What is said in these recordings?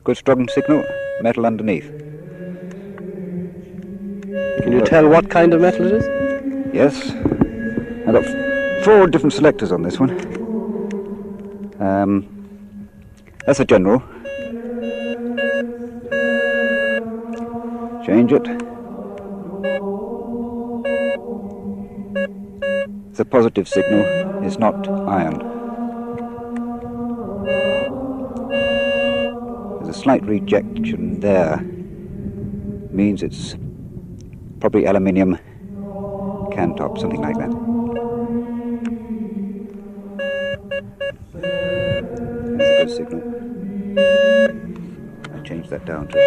Good strong signal, metal underneath. Can you tell what kind of metal it is? Yes. I've got 4 different selectors on this one. That's a general. Change it. It's a positive signal. It's not iron. There's a slight rejection there. Means it's probably aluminium can top, something like that. There's a good signal. I changed that down to...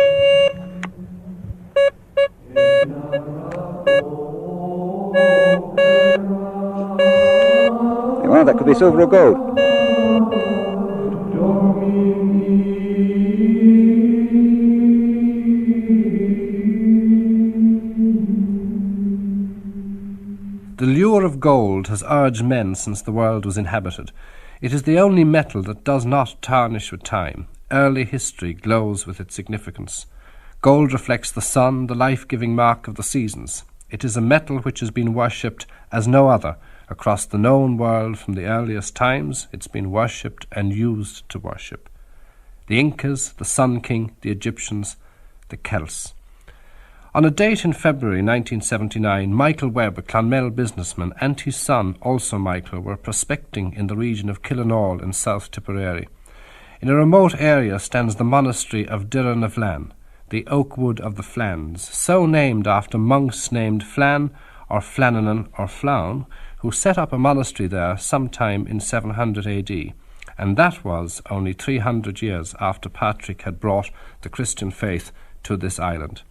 Well, that could be silver or gold. The lure of gold has urged men since the world was inhabited. It is the only metal that does not tarnish with time. Early history glows with its significance. Gold reflects the sun, the life-giving mark of the seasons. It is a metal which has been worshipped as no other. Across the known world from the earliest times, it's been worshipped and used to worship. The Incas, the Sun King, the Egyptians, the Celts. On a date in February 1979, Michael Webb, a Clonmel businessman, and his son, also Michael, were prospecting in the region of Killinall in South Tipperary. In a remote area stands the monastery of Dirra na Flan, the oak wood of the Flans, so named after monks named Flan or Flananan or Flown, who set up a monastery there sometime in 700 AD, and that was only 300 years after Patrick had brought the Christian faith to this island.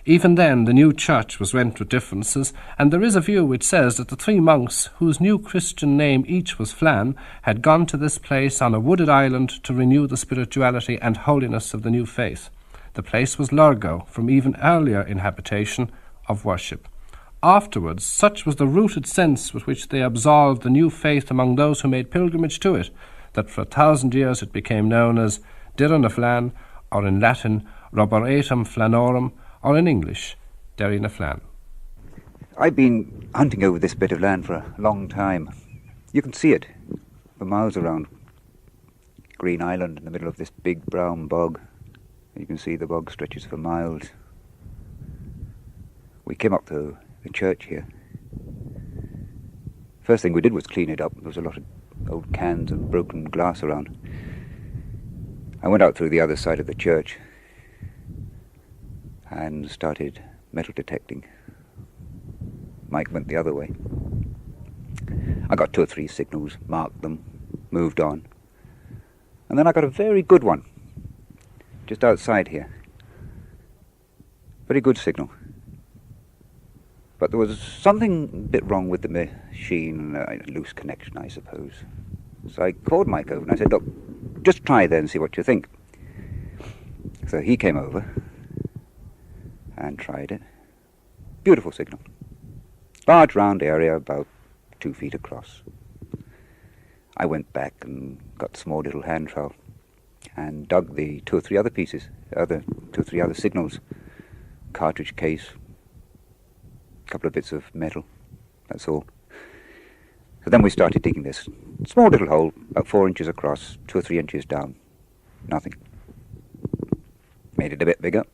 Even then, the new church was rent with differences, and there is a view which says that the 3 monks, whose new Christian name each was Flan, had gone to this place on a wooded island to renew the spirituality and holiness of the new faith. The place was Lurgo, from even earlier inhabitation of worship. Afterwards, such was the rooted sense with which they absolved the new faith among those who made pilgrimage to it, that for 1,000 years it became known as Dirra na Flan, or in Latin, Roboratum Flanorum, or in English, Derry na Flan. I've been hunting over this bit of land for a long time. You can see it for miles around. Green Island in the middle of this big brown bog. You can see the bog stretches for miles. We came up to the church here. First thing we did was clean it up. There was a lot of old cans and broken glass around. I went out through the other side of the church and started metal detecting. Mike went the other way. I got 2 or 3 signals, marked them, moved on. And then I got a very good one, just outside here. Very good signal. But there was something a bit wrong with the machine, a loose connection, I suppose. So I called Mike over and I said, look, just try there and see what you think. So he came over and tried it. Beautiful signal. Large round area, about 2 feet across. I went back and got a small little hand trowel and dug the 2 or 3 other pieces, 2 or 3 other signals, cartridge case, a couple of bits of metal, that's all. So then we started digging this small little hole, about 4 inches across, 2 or 3 inches down. Nothing. Made it a bit bigger.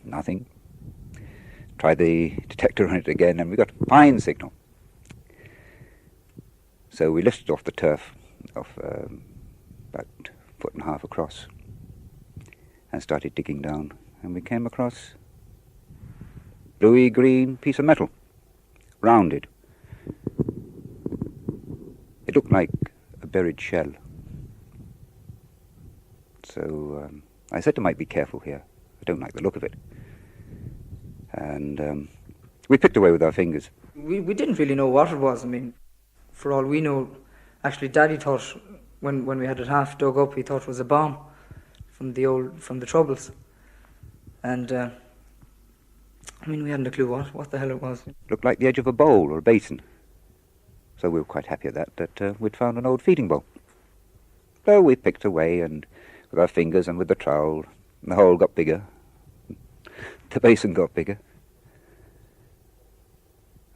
Nothing. Tried the detector on it again, and we got a fine signal. So we lifted off the turf of about 1.5 foot across and started digging down, and we came across bluey green piece of metal, rounded. It looked like a buried shell. So I said to Mike, be careful here. I don't like the look of it. And we picked away with our fingers. We didn't really know what it was. I mean, for all we know, actually Daddy thought, when we had it half dug up, he thought it was a bomb from the Troubles. And I mean, we hadn't a clue what the hell it was. Looked like the edge of a bowl or a basin. So we were quite happy at that we'd found an old feeding bowl. So we picked away, and with our fingers and with the trowel, The hole got bigger. The basin got bigger.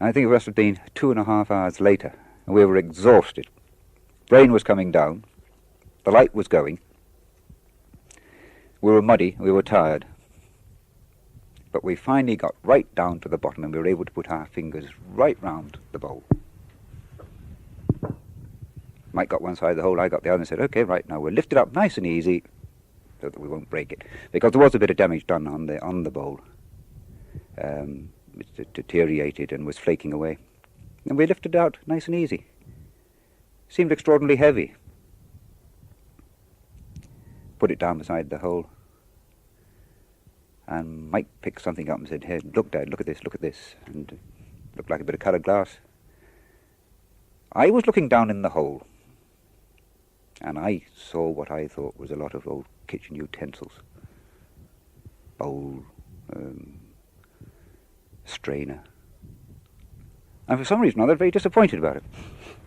I think it must have been 2.5 hours later, and we were exhausted. Rain was coming down. The light was going. We were muddy. We were tired. But we finally got right down to the bottom, and we were able to put our fingers right round the bowl. Mike got one side of the hole, I got the other, and said, "Okay, right, now we'll lift it up nice and easy so that we won't break it." Because there was a bit of damage done on the bowl. It deteriorated and was flaking away. And we lifted it out nice and easy. Seemed extraordinarily heavy. Put it down beside the hole. And Mike picked something up and said, "Hey, look, Dad, look at this." And it looked like a bit of coloured glass. I was looking down in the hole, and I saw what I thought was a lot of old kitchen utensils. Bowl, strainer. And for some reason or other, very disappointed about it.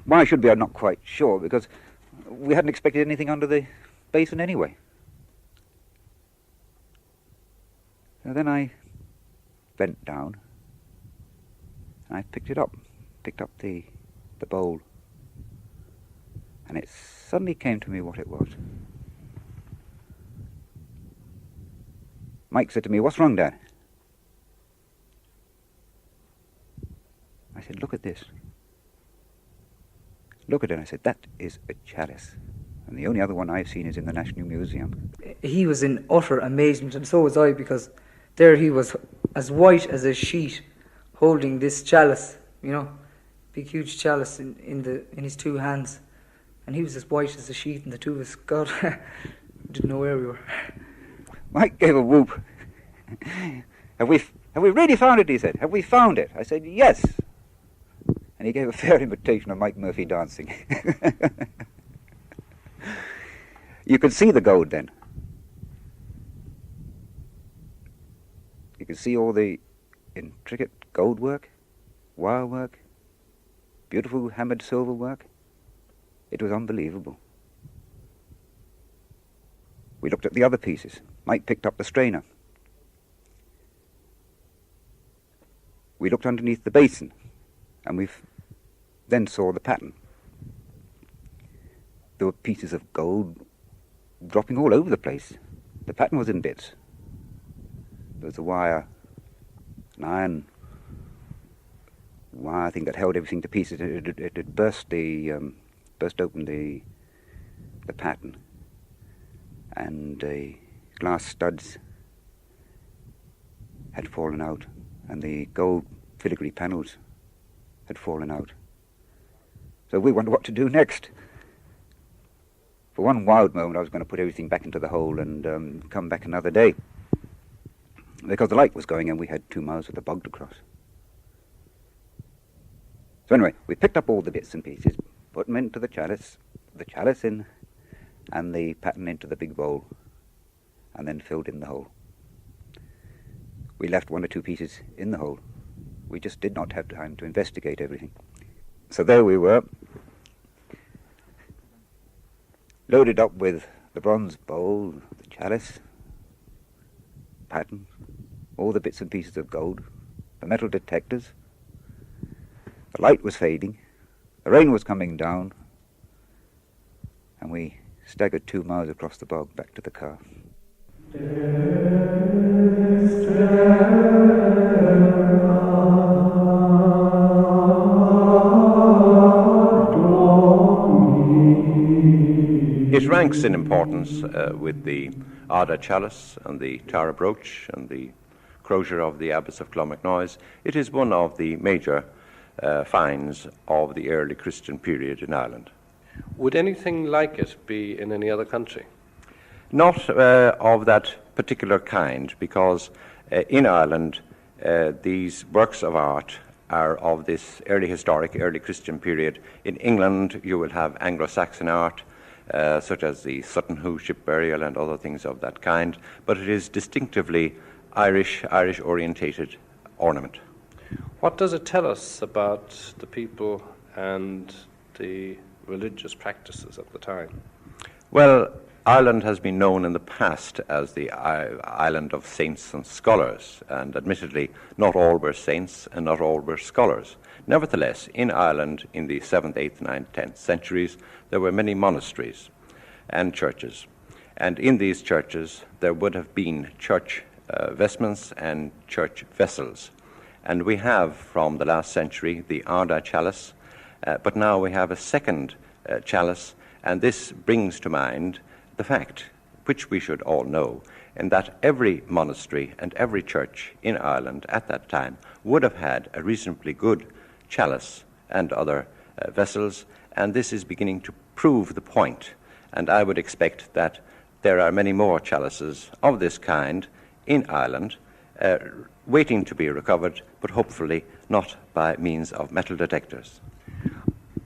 Why should be, I'm not quite sure, because we hadn't expected anything under the basin anyway. So then I bent down, and I picked it up, the bowl, and it suddenly came to me what it was. Mike said to me, "What's wrong, Dad?" I said, "Look at this." Look at it. I said, "That is a chalice. And the only other one I've seen is in the National Museum." He was in utter amazement, and so was I, because there he was, as white as a sheet, holding this chalice, big huge chalice in his two hands, and he was as white as a sheet, and the two of us, God, didn't know where we were. Mike gave a whoop. Have we really found it?" he said. "Have we found it?" I said, "Yes." And he gave a fair imitation of Mike Murphy dancing. You could see the gold then. You could see all the intricate gold work, wire work, beautiful hammered silver work. It was unbelievable. We looked at the other pieces. Mike picked up the strainer. We looked underneath the basin, and we then saw the pattern. There were pieces of gold dropping all over the place. The pattern was in bits. There was an iron wire thing that held everything to pieces. It had burst open the pattern, and the glass studs had fallen out, and the gold filigree panels had fallen out. So we wondered what to do next. For one wild moment, I was going to put everything back into the hole and come back another day, because the light was going and we had 2 miles of the bog to cross. So anyway, we picked up all the bits and pieces, put them into the chalice in, and the pattern into the big bowl, and then filled in the hole. We left 1 or 2 pieces in the hole. We just did not have time to investigate everything. So there we were, loaded up with the bronze bowl, the chalice, pattern, all the bits and pieces of gold, the metal detectors. The light was fading, the rain was coming down, and we staggered 2 miles across the bog back to the car. It ranks in importance with the Ada chalice and the Tara brooch and the crozier of the Abbess of Clonmacnoise. It is one of the major finds of the early Christian period in Ireland. Would anything like it be in any other country? Not of that particular kind, because in Ireland these works of art are of this early historic, early Christian period. In England you will have Anglo-Saxon art, such as the Sutton Hoo ship burial and other things of that kind, but it is distinctively Irish-orientated ornament. What does it tell us about the people and the religious practices at the time? Well, Ireland has been known in the past as the island of saints and scholars, and admittedly, not all were saints and not all were scholars. Nevertheless, in Ireland in the 7th, 8th, 9th, 10th centuries, there were many monasteries and churches. And in these churches, there would have been church vestments and church vessels. And we have, from the last century, the Arda chalice, but now we have a second chalice, and this brings to mind the fact, which we should all know, in that every monastery and every church in Ireland at that time would have had a reasonably good chalice and other vessels, and this is beginning to prove the point. And I would expect that there are many more chalices of this kind in Ireland waiting to be recovered, but hopefully not by means of metal detectors.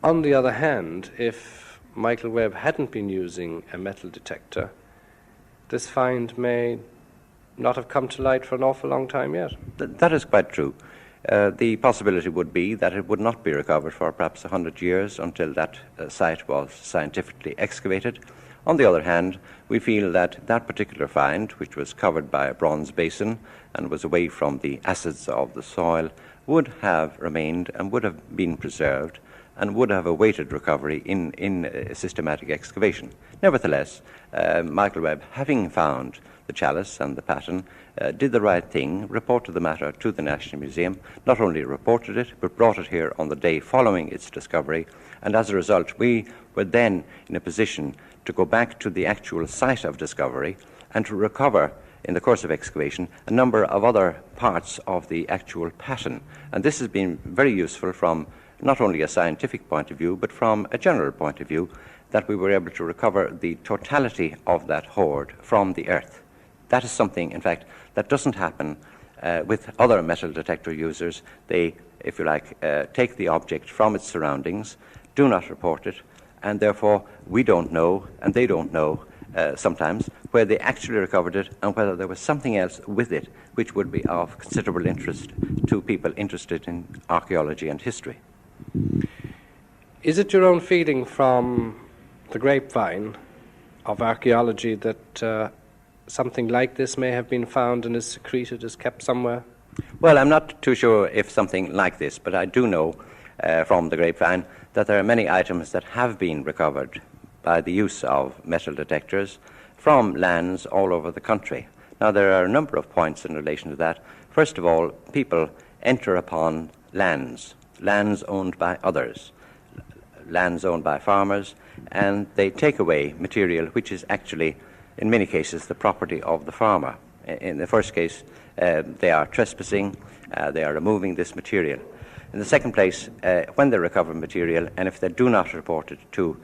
On the other hand, if Michael Webb hadn't been using a metal detector, this find may not have come to light for an awful long time yet. That is quite true. The possibility would be that it would not be recovered for perhaps 100 years until that site was scientifically excavated. On the other hand, we feel that that particular find, which was covered by a bronze basin and was away from the acids of the soil, would have remained and would have been preserved and would have awaited recovery in a systematic excavation. Nevertheless, Michael Webb, having found the chalice and the pattern, did the right thing, reported the matter to the National Museum, not only reported it, but brought it here on the day following its discovery, and as a result, we were then in a position to go back to the actual site of discovery and to recover, in the course of excavation, a number of other parts of the actual pattern. And this has been very useful from not only a scientific point of view, but from a general point of view, that we were able to recover the totality of that hoard from the earth. That is something, in fact, that doesn't happen with other metal detector users. They, if you like, take the object from its surroundings, do not report it, and therefore we don't know, and they don't know sometimes, where they actually recovered it and whether there was something else with it which would be of considerable interest to people interested in archaeology and history. Is it your own feeling from the grapevine of archaeology that something like this may have been found and is secreted, is kept somewhere? Well, I'm not too sure if something like this, but I do know from the grapevine that there are many items that have been recovered by the use of metal detectors from lands all over the country. Now, there are a number of points in relation to that. First of all, people enter upon lands owned by others, lands owned by farmers, and they take away material which is actually, in many cases, the property of the farmer. In the first case, they are trespassing, they are removing this material. In the second place, when they recover material, and if they do not report it to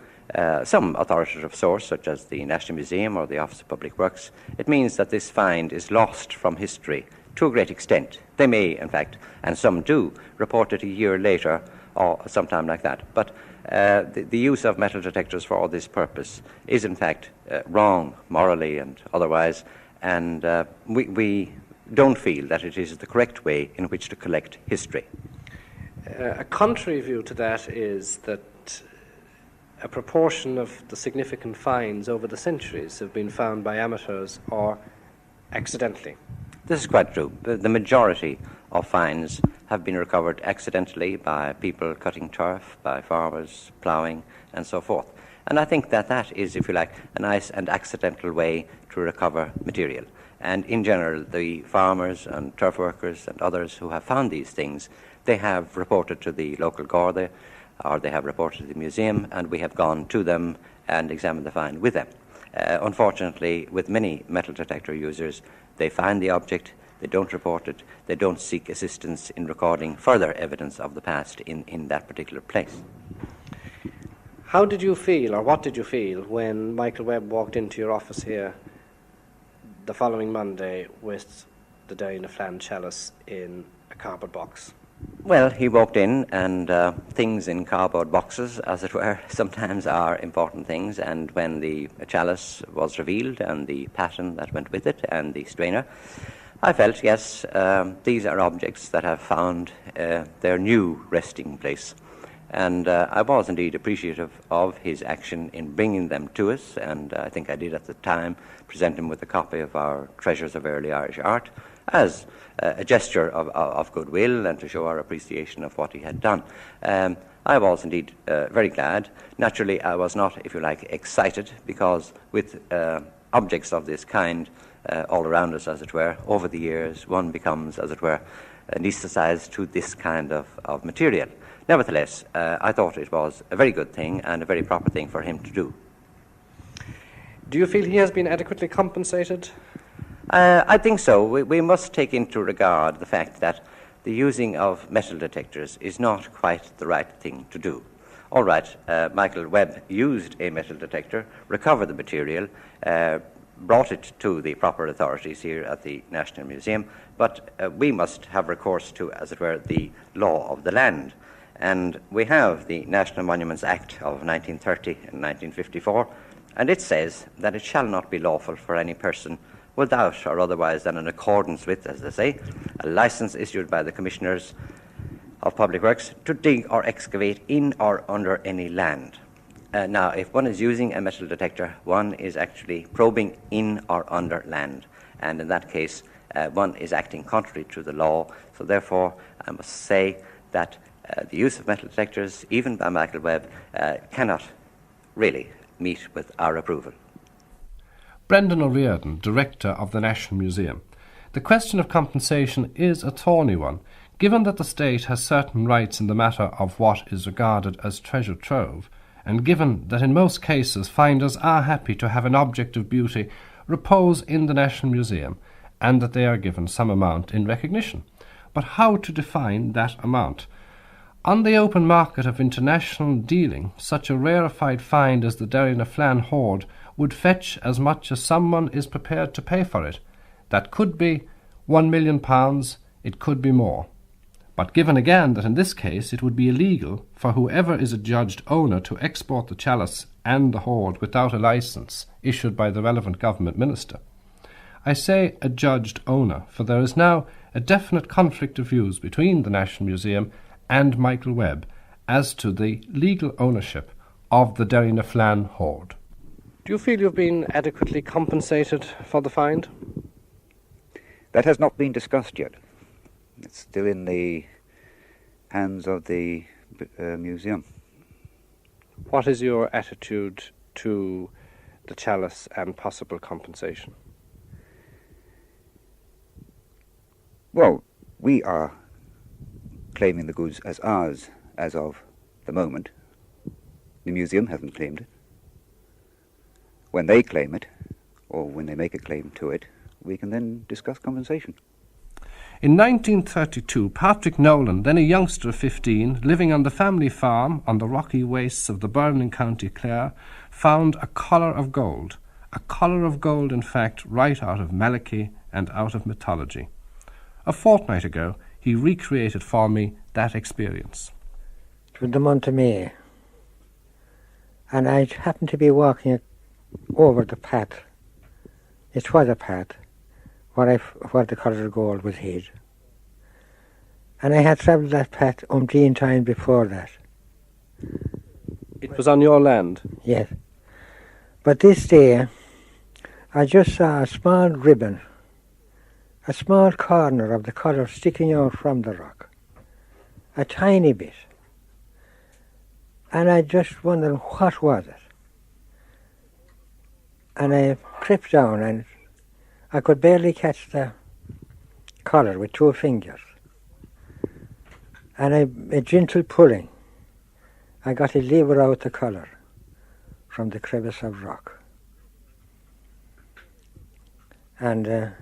some authoritative source, such as the National Museum or the Office of Public Works, it means that this find is lost from history to a great extent. They may, in fact, and some do, report it a year later or sometime like that. But the use of metal detectors for all this purpose is, in fact, wrong morally and otherwise, and we don't feel that it is the correct way in which to collect history. A contrary view to that is that a proportion of the significant finds over the centuries have been found by amateurs or accidentally. This is quite true. The majority of finds have been recovered accidentally by people cutting turf, by farmers ploughing, and so forth. And I think that that is, if you like, a nice and accidental way to recover material. And in general, the farmers and turf workers and others who have found these things, they have reported to the local Garda, or they have reported to the museum, and we have gone to them and examined the find with them. Unfortunately, with many metal detector users, they find the object, they don't report it, they don't seek assistance in recording further evidence of the past in that particular place. How did you feel, or what did you feel, when Michael Webb walked into your office here the following Monday with the Derry na Fleadh chalice in a cardboard box? Well, he walked in, and things in cardboard boxes, as it were, sometimes are important things, and when the chalice was revealed and the pattern that went with it and the strainer, I felt, yes, these are objects that have found their new resting place. And I was indeed appreciative of his action in bringing them to us, and I think I did at the time present him with a copy of our Treasures of Early Irish Art as a gesture of goodwill and to show our appreciation of what he had done. I was indeed very glad. Naturally, I was not, if you like, excited, because with objects of this kind all around us, as it were, over the years, one becomes, as it were, anesthetized to this kind of material. Nevertheless, I thought it was a very good thing and a very proper thing for him to do. Do you feel he has been adequately compensated? I think so. We must take into regard the fact that the using of metal detectors is not quite the right thing to do. All right, Michael Webb used a metal detector, recovered the material, brought it to the proper authorities here at the National Museum, but we must have recourse to, as it were, the law of the land. And we have the National Monuments Act of 1930 and 1954, and it says that it shall not be lawful for any person without or otherwise than in accordance with, as they say, a license issued by the Commissioners of Public Works to dig or excavate in or under any land. Now, if one is using a metal detector, one is actually probing in or under land, and in that case, one is acting contrary to the law. So therefore, I must say that the use of metal detectors, even by Michael Webb, cannot really meet with our approval. Brendan O'Riordan, Director of the National Museum. The question of compensation is a thorny one, given that the state has certain rights in the matter of what is regarded as treasure trove, and given that in most cases finders are happy to have an object of beauty repose in the National Museum, and that they are given some amount in recognition. But how to define that amount? On the open market of international dealing, such a rarefied find as the Derry-na-Flan hoard would fetch as much as someone is prepared to pay for it. That could be £1 million, it could be more. But given again that in this case it would be illegal for whoever is adjudged owner to export the chalice and the hoard without a licence issued by the relevant government minister. I say adjudged owner, for there is now a definite conflict of views between the National Museum and Michael Webb as to the legal ownership of the Derry-na-Flan hoard. Do you feel you've been adequately compensated for the find? That has not been discussed yet. It's still in the hands of the museum. What is your attitude to the chalice and possible compensation? Well, we are claiming the goods as ours as of the moment. The museum hasn't claimed it. When they claim it, or when they make a claim to it, we can then discuss compensation. In 1932, Patrick Nolan, then a youngster of 15, living on the family farm on the rocky wastes of the Burling County Clare, found a collar of gold. A collar of gold, in fact, right out of Malachy and out of mythology. A fortnight ago, he recreated for me that experience. It was the month of May, and I happened to be walking over the path. It was a path where the collar of gold was hid. And I had travelled that path umpteen times before that. It was on your land? Yes. But this day, I just saw a small ribbon, a small corner of the collar sticking out from the rock. A tiny bit. And I just wondered, what was it? And I crept down, and I could barely catch the collar with 2 fingers. And a gentle pulling, I got to lever out the collar from the crevice of rock. And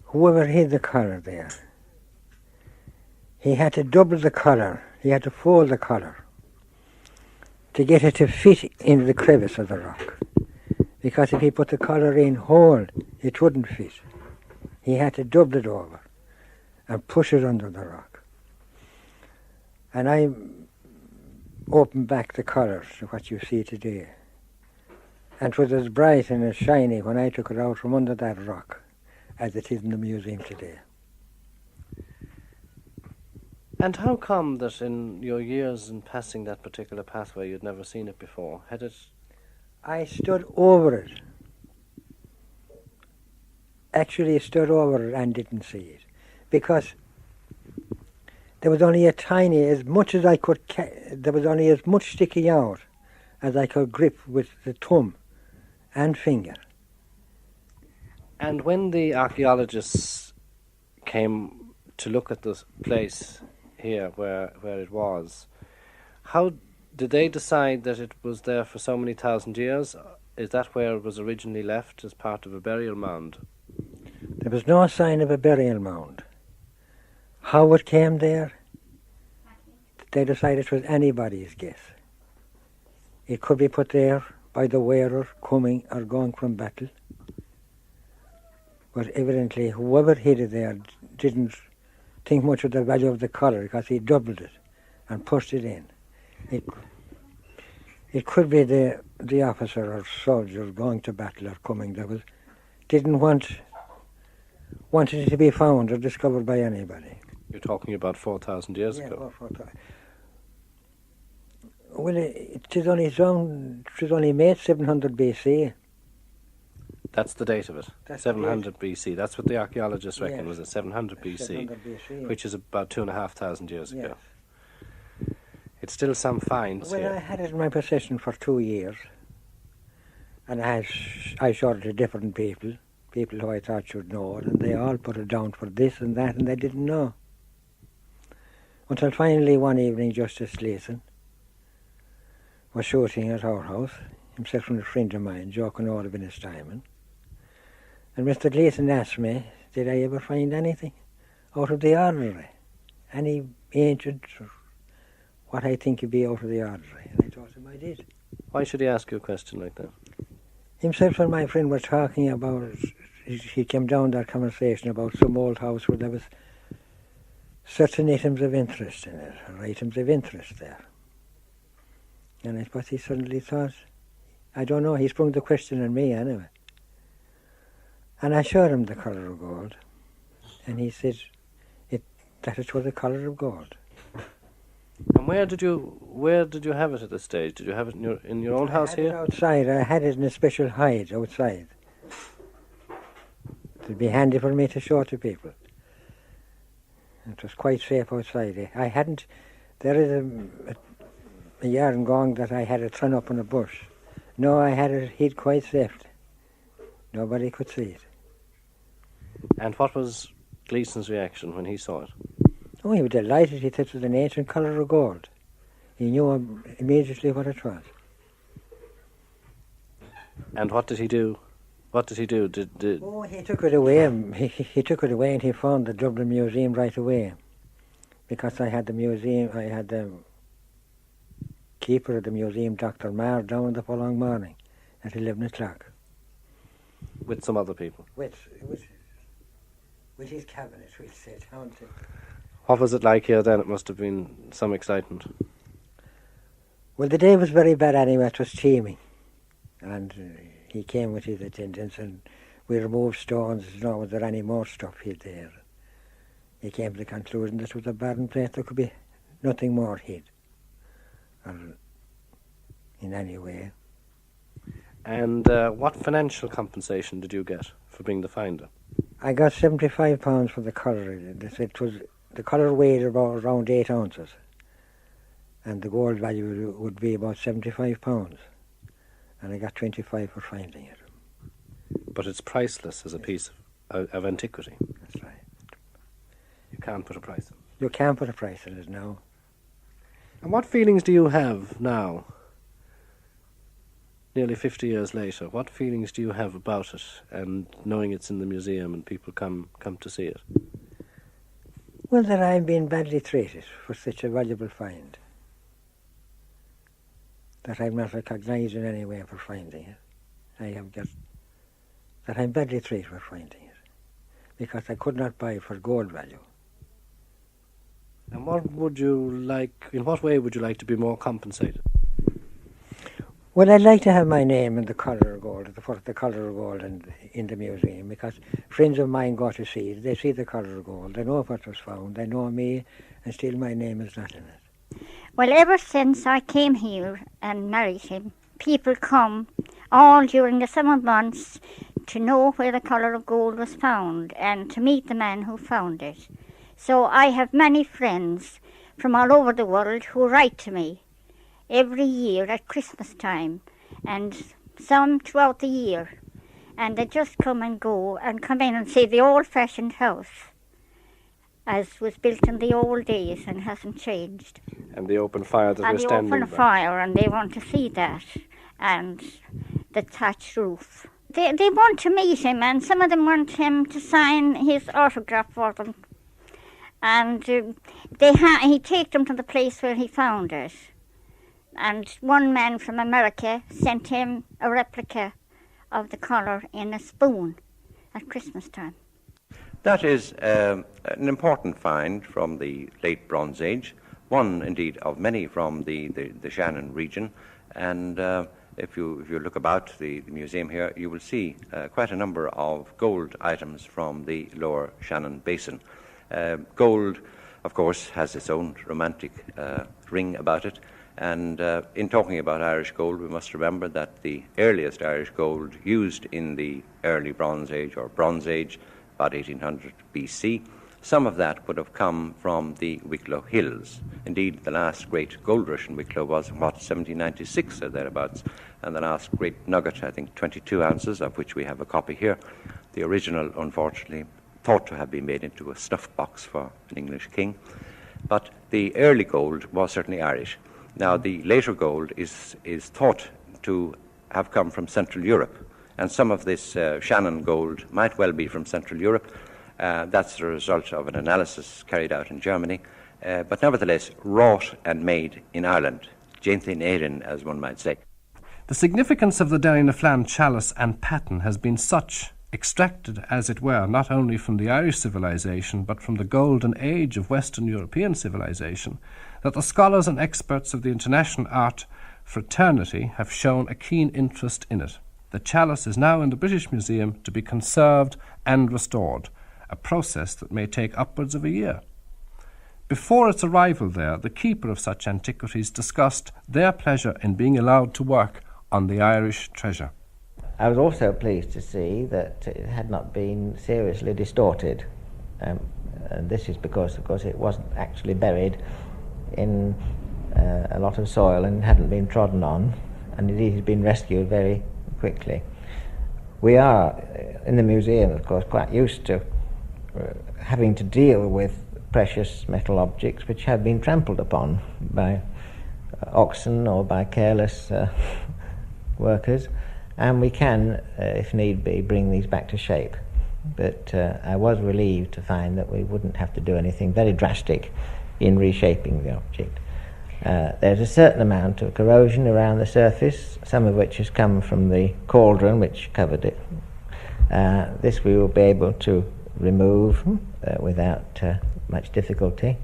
whoever hid the collar there, he had to double the collar, he had to fold the collar to get it to fit into the crevice of the rock. Because if he put the collar in whole, it wouldn't fit. He had to double it over and push it under the rock. And I opened back the collar to what you see today. And it was as bright and as shiny when I took it out from under that rock as it is in the museum today. And how come that in your years in passing that particular pathway you'd never seen it before? Had it... I stood over it. Actually stood over it and didn't see it. Because there was only a tiny, as much as I could, there was only as much sticking out as I could grip with the thumb and finger. And when the archaeologists came to look at this place here where it was, how did they decide that it was there for so many thousand years? Is that where it was originally left as part of a burial mound? There was no sign of a burial mound. How it came there, they decided it was anybody's guess. It could be put there by the wearer coming or going from battle. But evidently whoever hid it there didn't think much of the value of the colour, because he doubled it and pushed it in. It could be the officer or soldier going to battle or coming that wanted it to be found or discovered by anybody. You're talking about 4,000 years ago. Well, it is only made 700 BC. That's the date of it. That's 700 BC. That's what the archaeologists reckon, Yes. was it 700 BC, 700 BC. which is about 2,500 years Yes. ago. It's still some finds Well, here. I had it in my possession for 2 years, and I showed it to different people who I thought should know it, and they all put it down for this and that, and they didn't know. Until finally one evening, Justice Gleeson was shooting at our house, himself and a friend of mine, joking all of in his diamond. And Mr. Gleeson asked me, did I ever find anything out of the ordinary? Any ancient, or what I think would be out of the ordinary? And I told him I did. Why should he ask you a question like that? Himself and my friend were talking about, he came down that conversation about some old house where there was certain items of interest in it, or items of interest there. And I suppose he suddenly thought, I don't know, he sprung the question on me anyway. And I showed him the colour of gold, and he said that it was the colour of gold. And where did you have it at this stage? Did you have it in your own house I had it here? outside. I had it in a special hide outside. It would be handy for me to show to people. It was quite safe outside. There is a yarn going that I had it thrown up in a bush. No, I had it hid quite safely. Nobody could see it. And what was Gleeson's reaction when he saw it? Oh, he was delighted. He thought it was an ancient colour of gold. He knew immediately what it was. And what did he do? What did he do? Oh, he took it away. He took it away, and he found the Dublin Museum right away. Because I had the keeper of the museum, Dr. Marr, down the following morning at 11 o'clock. With some other people? With his cabinet, we'll say, down to... What was it like here then? It must have been some excitement. Well, the day was very bad anyway. It was teeming. And he came with his attendants, and we removed stones. Was there any more stuff hid there? He came to the conclusion that it was a barren place. There could be nothing more hid, or in any way. And what financial compensation did you get for being the finder? I got £75 for the colour. The colour weighed around 8 ounces, and the gold value would be about £75, and I got 25 for finding it. But it's priceless as a piece of antiquity. That's right. You can't put a price on it. You can't put a price on it now. And what feelings do you have now, nearly 50 years later? What feelings do you have about it, and knowing it's in the museum and people come to see it? Well, that I've been badly treated for such a valuable find. That I'm not recognised in any way for finding it. That I'm badly treated for finding it. Because I could not buy it for gold value. And in what way would you like to be more compensated? Well, I'd like to have my name in the colour of gold, the colour of gold in the museum, because friends of mine go to see it. They see the colour of gold. They know what was found. They know me, and still my name is not in it. Well, ever since I came here and married him, people come all during the summer months to know where the colour of gold was found and to meet the man who found it. So I have many friends from all over the world who write to me every year at Christmas time, and some throughout the year, and they just come and go and come in and see the old-fashioned house as was built in the old days and hasn't changed. And the open fire that we're standing And the open fire, and they want to see that, and the thatched roof. They want to meet him, and some of them want him to sign his autograph for them. And he take them to the place where he found it. And one man from America sent him a replica of the colour in a spoon at Christmas time. That is an important find from the late Bronze Age, one indeed of many from the Shannon region. And if you look about the museum here, you will see quite a number of gold items from the lower Shannon basin. Gold, of course, has its own romantic ring about it. And in talking about Irish gold, we must remember that the earliest Irish gold used in the early Bronze Age, or Bronze Age, about 1800 BC, some of that would have come from the Wicklow Hills. Indeed, the last great gold rush in Wicklow was, 1796 or thereabouts, and the last great nugget, I think 22 ounces, of which we have a copy here. The original, unfortunately, thought to have been made into a snuff box for an English king. But the early gold was certainly Irish. Now, the later gold is thought to have come from Central Europe, and some of this Shannon gold might well be from Central Europe. That's the result of an analysis carried out in Germany, but nevertheless wrought and made in Ireland, Jainthin Éireann, as one might say. The significance of the Derry-na-Flan chalice and paten has been such, extracted, as it were, not only from the Irish civilization, but from the golden age of Western European civilization, that the scholars and experts of the international art fraternity have shown a keen interest in it. The chalice is now in the British Museum to be conserved and restored, a process that may take upwards of a year. Before its arrival there, the keeper of such antiquities discussed their pleasure in being allowed to work on the Irish treasure. I was also pleased to see that it had not been seriously distorted. And this is because, of course, it wasn't actually buried in a lot of soil and hadn't been trodden on, and indeed has been rescued very quickly. We are, in the museum, of course, quite used to having to deal with precious metal objects which have been trampled upon by oxen or by careless workers, and we can, if need be, bring these back to shape. But I was relieved to find that we wouldn't have to do anything very drastic in reshaping the object. There's a certain amount of corrosion around the surface, some of which has come from the cauldron which covered it. This we will be able to remove without much difficulty.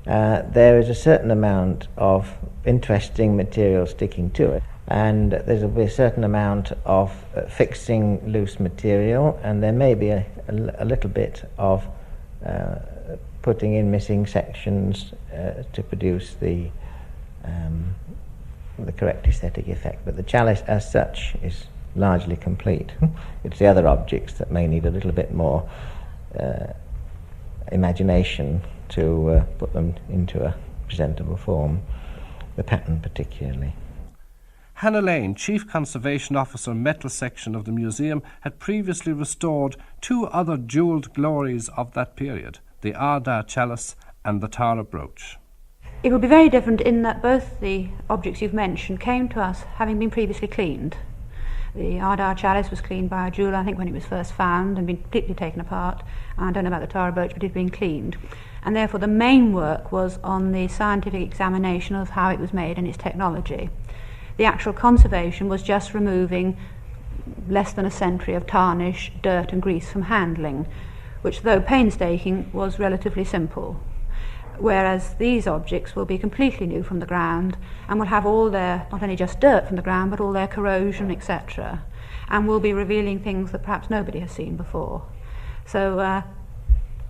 There is a certain amount of interesting material sticking to it, and there will be a certain amount of fixing loose material, and there may be a little bit of putting in missing sections to produce the correct aesthetic effect. But the chalice as such is largely complete. It's the other objects that may need a little bit more imagination to put them into a presentable form, the pattern particularly. Hannah Lane, Chief Conservation Officer, Metal Section of the museum, had previously restored two other jewelled glories of that period, the Ardagh chalice and the Tara brooch. It will be very different in that both the objects you've mentioned came to us having been previously cleaned. The Ardagh chalice was cleaned by a jeweller, I think, when it was first found and been completely taken apart. I don't know about the Tara brooch, but it had been cleaned. And therefore the main work was on the scientific examination of how it was made and its technology. The actual conservation was just removing less than a century of tarnish, dirt and grease from handling, which, though painstaking, was relatively simple. whereas these objects will be completely new from the ground and will have all their, not only just dirt from the ground, but all their corrosion, etc., and will be revealing things that perhaps nobody has seen before. So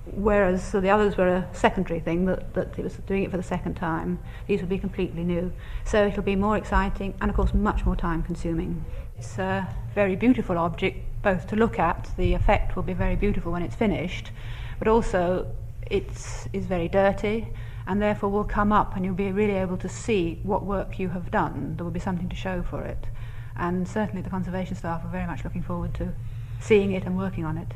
whereas the others were a secondary thing, that it was doing it for the second time, these will be completely new. So it'll be more exciting and of course much more time consuming. It's a very beautiful object both to look at, the effect will be very beautiful when it's finished, but also it is very dirty and therefore will come up and you'll be really able to see what work you have done. There will be something to show for it, and certainly the conservation staff are very much looking forward to seeing it and working on it.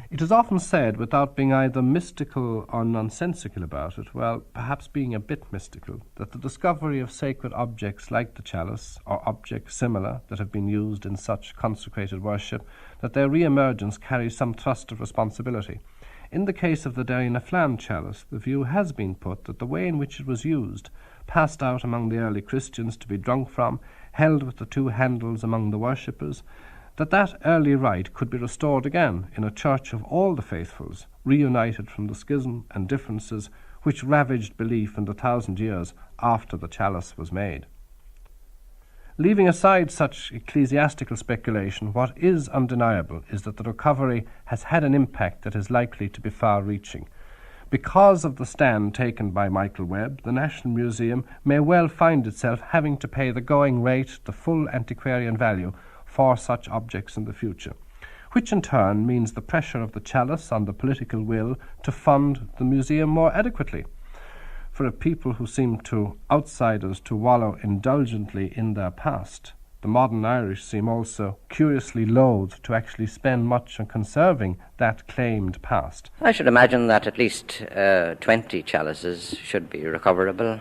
It is often said, without being either mystical or nonsensical about it, well, perhaps being a bit mystical, that the discovery of sacred objects like the chalice, or objects similar that have been used in such consecrated worship, that their re-emergence carries some thrust of responsibility. In the case of the Derry na Flan chalice, the view has been put that the way in which it was used, passed out among the early Christians to be drunk from, held with the two handles among the worshippers, that early rite could be restored again in a church of all the faithfuls, reunited from the schism and differences which ravaged belief in the 1,000 years after the chalice was made. Leaving aside such ecclesiastical speculation, what is undeniable is that the recovery has had an impact that is likely to be far-reaching. Because of the stand taken by Michael Webb, the National Museum may well find itself having to pay the going rate, the full antiquarian value, for such objects in the future, which in turn means the pressure of the chalice on the political will to fund the museum more adequately. For a people who seem to outsiders to wallow indulgently in their past, the modern Irish seem also curiously loath to actually spend much on conserving that claimed past. I should imagine that at least 20 chalices should be recoverable.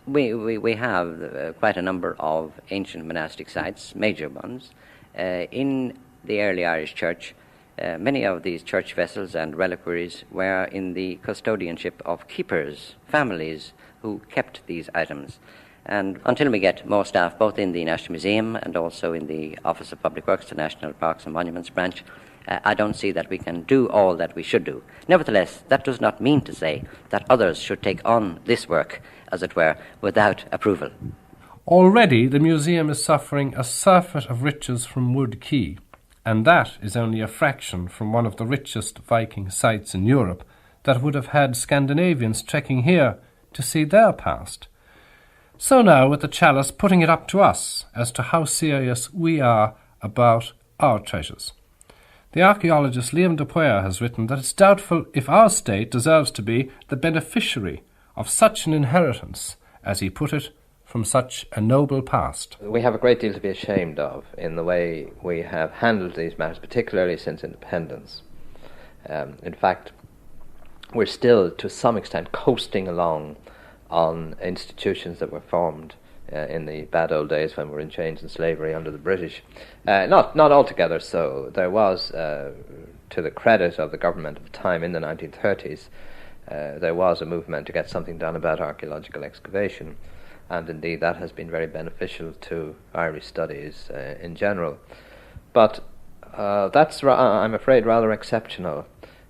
We have quite a number of ancient monastic sites, major ones. In the early Irish Church, many of these church vessels and reliquaries were in the custodianship of keepers, families who kept these items. And until we get more staff, both in the National Museum and also in the Office of Public Works, the National Parks and Monuments branch, I don't see that we can do all that we should do. Nevertheless, that does not mean to say that others should take on this work, as it were, without approval. Already the museum is suffering a surfeit of riches from Wood Quay, and that is only a fraction from one of the richest Viking sites in Europe that would have had Scandinavians trekking here to see their past. So now with the chalice putting it up to us as to how serious we are about our treasures. The archaeologist Liam de Poer has written that it's doubtful if our state deserves to be the beneficiary of such an inheritance, as he put it, from such a noble past. We have a great deal to be ashamed of in the way we have handled these matters, particularly since independence. In fact, we're still, to some extent, coasting along on institutions that were formed in the bad old days when we were in chains and slavery under the British. Not altogether so. There was, to the credit of the government of the time in the 1930s, there was a movement to get something done about archaeological excavation, and indeed that has been very beneficial to Irish studies in general. But that's, I'm afraid, rather exceptional.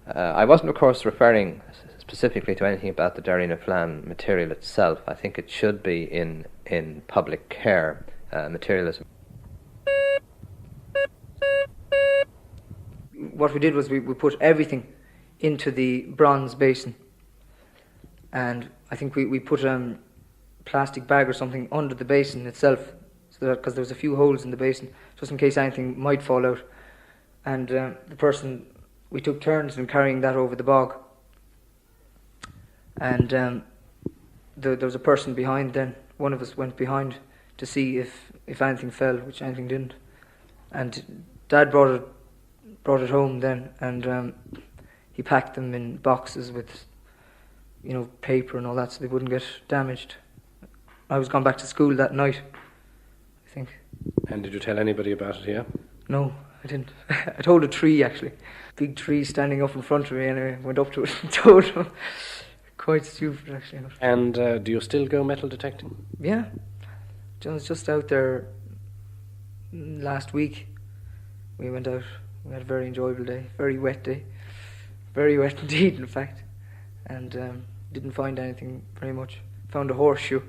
I wasn't, of course, referring specifically to anything about the Derry na Flan material itself. I think it should be in public care. Materialism. What we did was we put everything into the bronze basin, and I think we put a plastic bag or something under the basin itself, so that, because there was a few holes in the basin, just in case anything might fall out. And we took turns in carrying that over the bog. And there was a person behind then. One of us went behind to see if anything fell, which anything didn't. And Dad brought it home then, and he packed them in boxes with, paper and all that, so they wouldn't get damaged. I was gone back to school that night, I think. And did you tell anybody about it here? No, I didn't. I told a tree, actually. Big tree standing up in front of me, and I went up to it and told him. Quite stupid, actually. And do you still go metal detecting? Yeah. I was just out there last week. We went out. We had a very enjoyable day. Very wet day. Very wet indeed, in fact. And didn't find anything very much. Found a horseshoe.